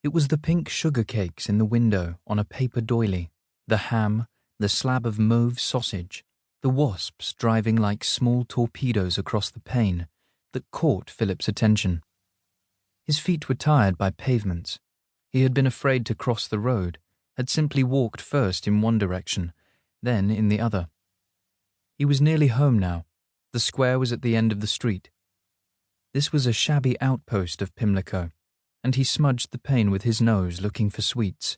It was the pink sugar cakes in the window on a paper doily, the ham, the slab of mauve sausage, the wasps driving like small torpedoes across the pane that caught Philip's attention. His feet were tired by pavements. He had been afraid to cross the road, had simply walked first in one direction, then in the other. He was nearly home now. The square was at the end of the street. This was a shabby outpost of Pimlico, and he smudged the pane with his nose looking for sweets,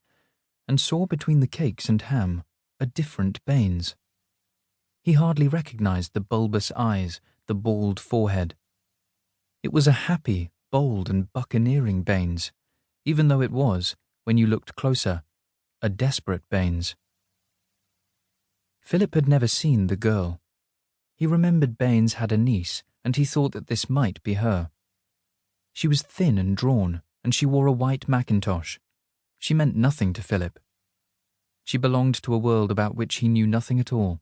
and saw between the cakes and ham a different Baines. He hardly recognized the bulbous eyes, the bald forehead. It was a happy, bold and buccaneering Baines, even though it was, when you looked closer, a desperate Baines. Philip had never seen the girl. He remembered Baines had a niece, and he thought that this might be her. She was thin and drawn, and she wore a white mackintosh. She meant nothing to Philip. She belonged to a world about which he knew nothing at all.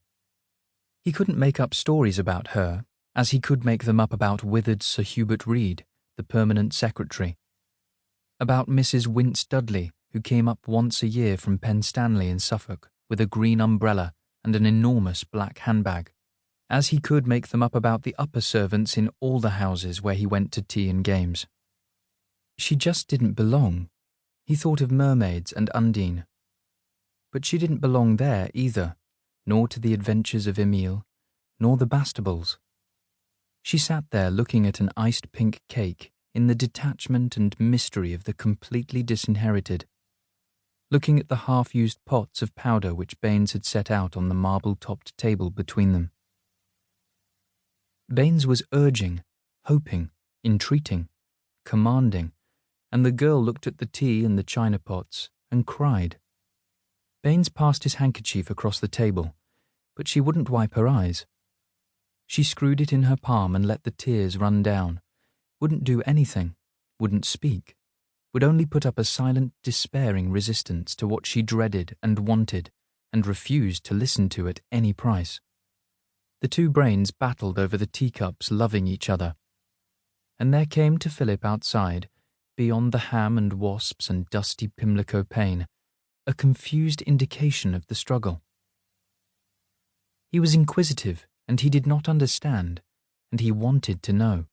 He couldn't make up stories about her, as he could make them up about withered Sir Hubert Reed, the permanent secretary. About Mrs. Wince Dudley, who came up once a year from Penn Stanley in Suffolk with a green umbrella and an enormous black handbag, as he could make them up about the upper servants in all the houses where he went to tea and games. She just didn't belong. He thought of mermaids and Undine. But she didn't belong there either, nor to the adventures of Emile, nor the Bastables. She sat there looking at an iced pink cake in the detachment and mystery of the completely disinherited, looking at the half-used pots of powder which Baines had set out on the marble-topped table between them. Baines was urging, hoping, entreating, commanding, and the girl looked at the tea and the china pots and cried. Baines passed his handkerchief across the table, but she wouldn't wipe her eyes. She screwed it in her palm and let the tears run down, wouldn't do anything, wouldn't speak, would only put up a silent, despairing resistance to what she dreaded and wanted and refused to listen to at any price. The two brains battled over the teacups, loving each other. And there came to Philip outside, beyond the ham and wasps and dusty Pimlico pane, a confused indication of the struggle. He was inquisitive, and he did not understand, and he wanted to know.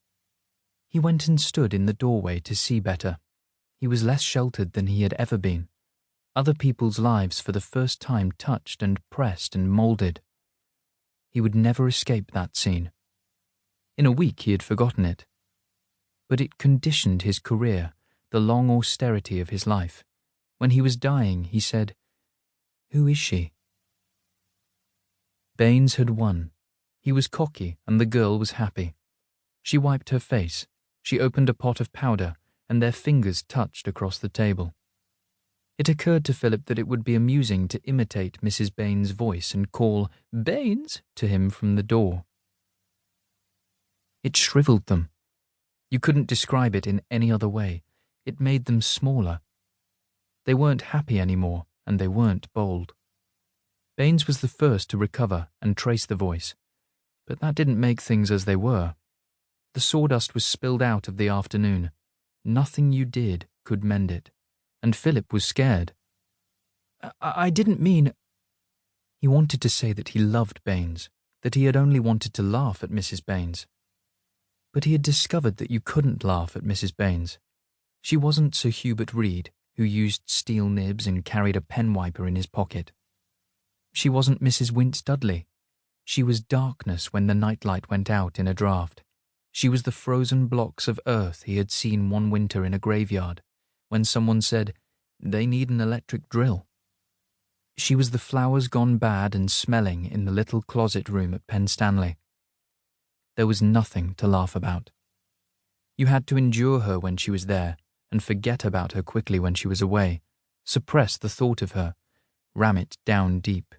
He went and stood in the doorway to see better. He was less sheltered than he had ever been. Other people's lives for the first time touched and pressed and moulded. He would never escape that scene. In a week he had forgotten it. But it conditioned his career, the long austerity of his life. When he was dying, he said, "Who is she?" Baines had won. He was cocky, and the girl was happy. She wiped her face. She opened a pot of powder, and their fingers touched across the table. It occurred to Philip that it would be amusing to imitate Mrs. Baines' voice and call "Baines" to him from the door. It shriveled them. You couldn't describe it in any other way. It made them smaller. They weren't happy anymore, and they weren't bold. Baines was the first to recover and trace the voice, but that didn't make things as they were. The sawdust was spilled out of the afternoon. Nothing you did could mend it, and Philip was scared. I didn't mean—" He wanted to say that he loved Baines, that he had only wanted to laugh at Mrs. Baines. But he had discovered that you couldn't laugh at Mrs. Baines. She wasn't Sir Hubert Reed, who used steel nibs and carried a pen wiper in his pocket. She wasn't Mrs. Wince Dudley. She was darkness when the nightlight went out in a draught. She was the frozen blocks of earth he had seen one winter in a graveyard, when someone said, "They need an electric drill." She was the flowers gone bad and smelling in the little closet room at Penn Stanley. There was nothing to laugh about. You had to endure her when she was there, and forget about her quickly when she was away, suppress the thought of her, ram it down deep.